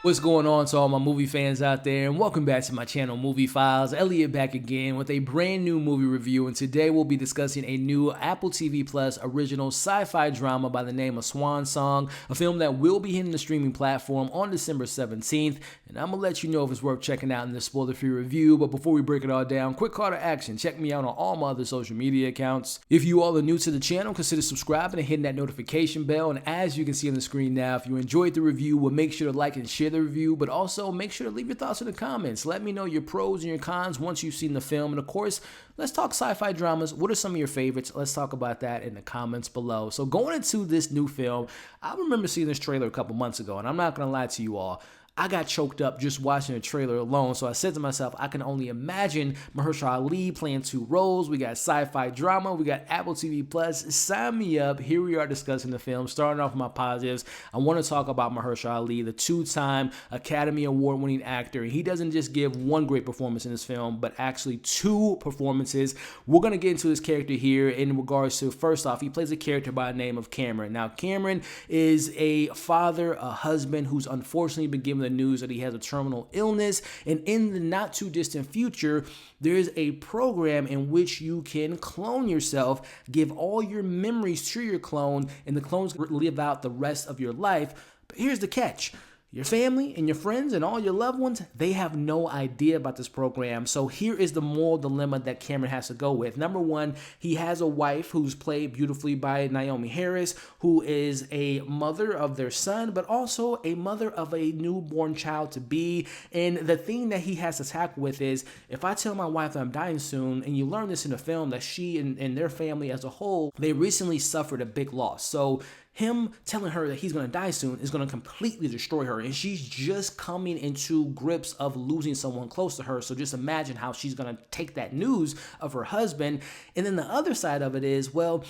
What's going on to all my movie fans out there, and welcome back to my channel, Movie Files. Elliot back again with a brand new movie review, and today we'll be discussing a new Apple TV Plus original sci-fi drama by the name of Swan Song, a film that will be hitting the streaming platform on December 17th, and I'm going to let you know if it's worth checking out in this spoiler-free review. But before we break it all down, quick call to action. Check me out on all my other social media accounts. If you all are new to the channel, consider subscribing and hitting that notification bell, and as you can see on the screen now, if you enjoyed the review, we'll make sure to like and share the review, but also make sure to leave your thoughts in the comments. Let me know your pros and your cons once you've seen the film, and of course, let's talk sci-fi dramas. What are some of your favorites? Let's talk about that in the comments below. So going into this new film, I remember seeing this trailer a couple months ago, and I'm not gonna lie to you all, I got choked up just watching the trailer alone, so I said to myself, I can only imagine Mahershala Ali playing two roles. We got sci-fi drama, we got Apple TV Plus. Sign me up. Here we are discussing the film. Starting off with my positives, I want to talk about Mahershala Ali, the two-time Academy Award-winning actor. He doesn't just give one great performance in this film, but actually two performances. We're going to get into his character here in regards to, first off, he plays a character by the name of Cameron. Now, Cameron is a father, a husband who's unfortunately been given the news that he has a terminal illness, and in the not too distant future there is a program in which you can clone yourself, give all your memories to your clone, and the clone's live out the rest of your life. But here's the catch: your family and your friends and all your loved ones, they have no idea about this program. So here is the moral dilemma that Cameron has to go with. Number one, he has a wife who's played beautifully by Naomie Harris, who is a mother of their son, but also a mother of a newborn child to be. And the thing that he has to tackle with is, if I tell my wife that I'm dying soon, and you learn this in the film, that she and their family as a whole, they recently suffered a big loss. So him telling her that he's going to die soon is going to completely destroy her, and she's just coming into grips of losing someone close to her. So just imagine how she's going to take that news of her husband. And then the other side of it is, well,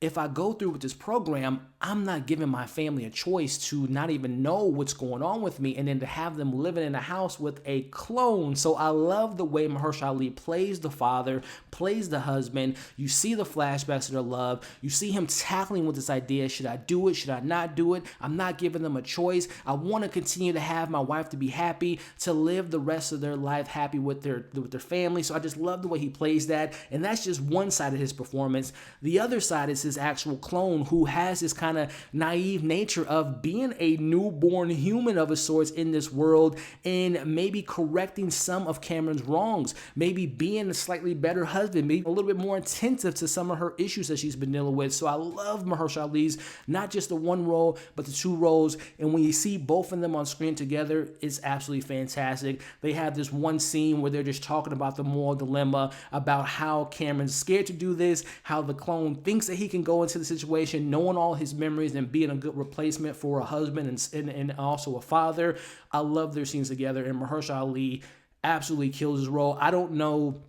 if I go through with this program, I'm not giving my family a choice to not even know what's going on with me, and then to have them living in a house with a clone. So I love the way Mahershala Ali plays the father, plays the husband. You see the flashbacks of their love. You see him tackling with this idea: should I do it? Should I not do it? I'm not giving them a choice. I want to continue to have my wife to be happy, to live the rest of their life happy with their family. So I just love the way he plays that, and that's just one side of his performance. The other side is his actual clone, who has this kind of naive nature of being a newborn human of a sorts in this world, and maybe correcting some of Cameron's wrongs, maybe being a slightly better husband, maybe a little bit more attentive to some of her issues that she's been dealing with. So I love Mahershala Ali's, not just the one role, but the two roles, and when you see both of them on screen together, it's absolutely fantastic. They have this one scene where they're just talking about the moral dilemma, about how Cameron's scared to do this, how the clone thinks that he can go into the situation knowing all his memories and being a good replacement for a husband and also a father. I love their scenes together, and Mahershala Ali absolutely kills his role. I don't know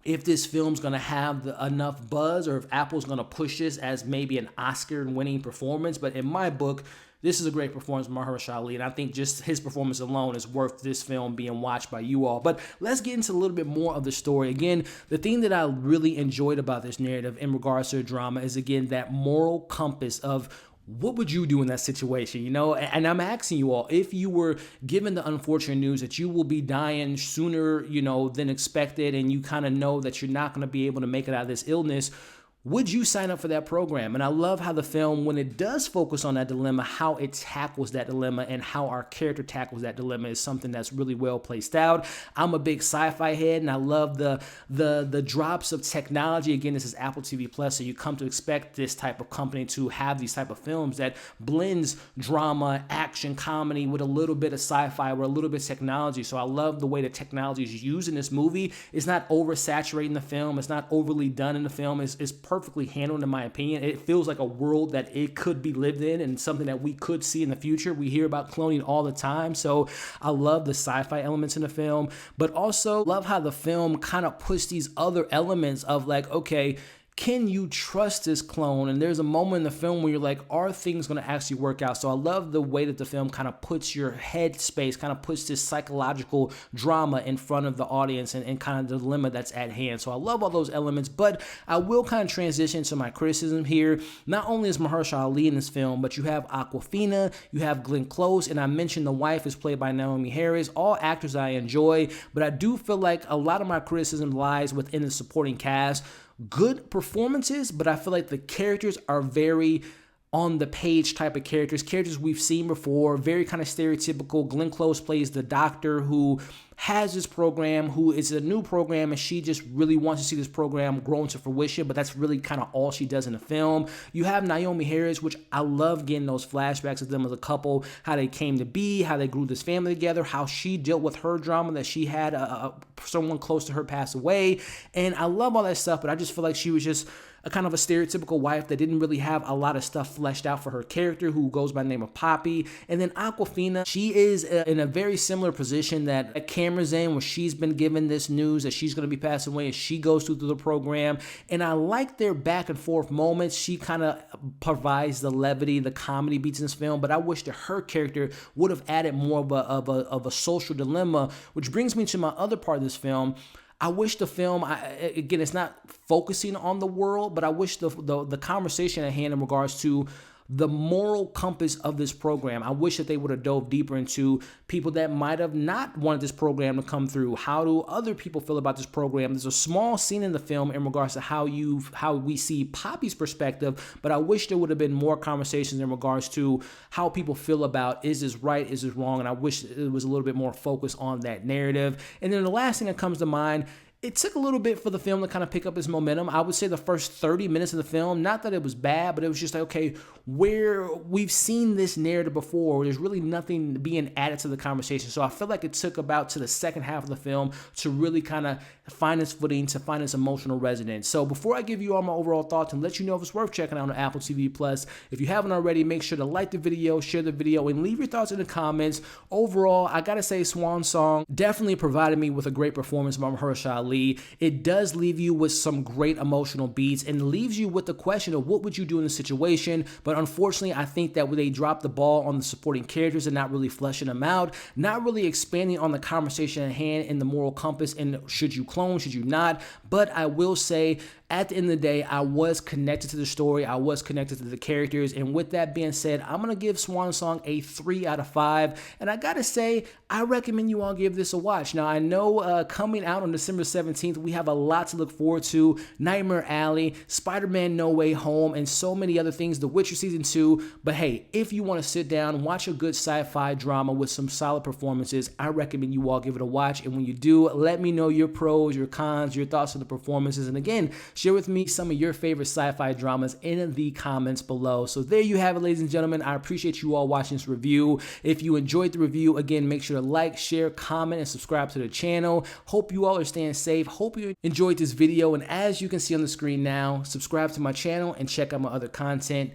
if this film's going to have enough buzz, or if Apple's going to push this as maybe an Oscar-winning performance, but in my book, this is a great performance from Mahershala Ali, and I think just his performance alone is worth this film being watched by you all. But let's get into a little bit more of the story. Again, the thing that I really enjoyed about this narrative in regards to the drama is, again, that moral compass of what would you do in that situation, you know? And I'm asking you all, if you were given the unfortunate news that you will be dying sooner, you know, than expected, and you kind of know that you're not going to be able to make it out of this illness, would you sign up for that program? And I love how the film, when it does focus on that dilemma, how it tackles that dilemma and how our character tackles that dilemma is something that's really well placed out. I'm a big sci-fi head, and I love the drops of technology. Again, this is Apple TV Plus, so you come to expect this type of company to have these type of films that blends drama, action, comedy with a little bit of sci-fi, with a little bit of technology. So I love the way the technology is used in this movie. It's not oversaturating the film. It's not overly done in the film. It's perfectly handled, in my opinion. It feels like a world that it could be lived in, and something that we could see in the future. We hear about cloning all the time, so I love the sci-fi elements in the film, but also love how the film kind of puts these other elements of, like, okay, can you trust this clone? And there's a moment in the film where you're like, are things going to actually work out? So I love the way that the film kind of puts your head space, kind of puts this psychological drama in front of the audience and kind of the dilemma that's at hand. So I love all those elements, but I will kind of transition to my criticism here. Not only is Mahershala Ali in this film, but you have Awkwafina, you have Glenn Close, and I mentioned the wife is played by Naomie Harris, all actors I enjoy, but I do feel like a lot of my criticism lies within the supporting cast. Good performances, but I feel like the characters are very on the page type of characters we've seen before, very kind of stereotypical. Glenn Close plays the doctor who has this program, who is a new program, and she just really wants to see this program grow into fruition, but that's really kind of all she does in the film. You have Naomie Harris, which I love getting those flashbacks of them as a couple, how they came to be, how they grew this family together, how she dealt with her drama that she had someone close to her pass away, and I love all that stuff, but I just feel like she was just a kind of a stereotypical wife that didn't really have a lot of stuff fleshed out for her character, who goes by the name of Poppy. And then Awkwafina, she is in a very similar position that Cameron's in, where she's been given this news that she's going to be passing away, and she goes through the program. And I like their back and forth moments. She kind of provides the levity, the comedy beats in this film, but I wish that her character would have added more of a social dilemma, which brings me to my other part of this film. I wish the film, again, it's not focusing on the world, but I wish the conversation at hand in regards to the moral compass of this program. I wish that they would have dove deeper into people that might have not wanted this program to come through. How do other people feel about this program? There's a small scene in the film in regards to how we see Poppy's perspective, but I wish there would have been more conversations in regards to how people feel about, is this right, is this wrong? And I wish it was a little bit more focused on that narrative. And then the last thing that comes to mind, it took a little bit for the film to kind of pick up its momentum. I would say the first 30 minutes of the film, not that it was bad, but it was just like, okay, where we've seen this narrative before, there's really nothing being added to the conversation. So I feel like it took about to the second half of the film to really kind of find its footing, to find its emotional resonance. So before I give you all my overall thoughts and let you know if it's worth checking out on Apple TV Plus, if you haven't already, make sure to like the video, share the video, and leave your thoughts in the comments. Overall, I gotta say Swan Song definitely provided me with a great performance by Mahershala Ali. It does leave you with some great emotional beats and leaves you with the question of what would you do in this situation. But unfortunately, I think that they dropped the ball on the supporting characters and not really fleshing them out, not really expanding on the conversation at hand and the moral compass and should you clone, should you not. But I will say, at the end of the day, I was connected to the story. I was connected to the characters. And with that being said, I'm going to give Swan Song a 3 out of 5. And I got to say, I recommend you all give this a watch. Now, I know coming out on December 17th, we have a lot to look forward to. Nightmare Alley, Spider-Man No Way Home, and so many other things. The Witcher Season 2. But hey, if you want to sit down, watch a good sci-fi drama with some solid performances, I recommend you all give it a watch. And when you do, let me know your pros, your cons, your thoughts on the performances. And again, share with me some of your favorite sci-fi dramas in the comments below. So there you have it, ladies and gentlemen. I appreciate you all watching this review. If you enjoyed the review, again, make sure to like, share, comment, and subscribe to the channel. Hope you all are staying safe. Hope you enjoyed this video. And as you can see on the screen now, subscribe to my channel and check out my other content.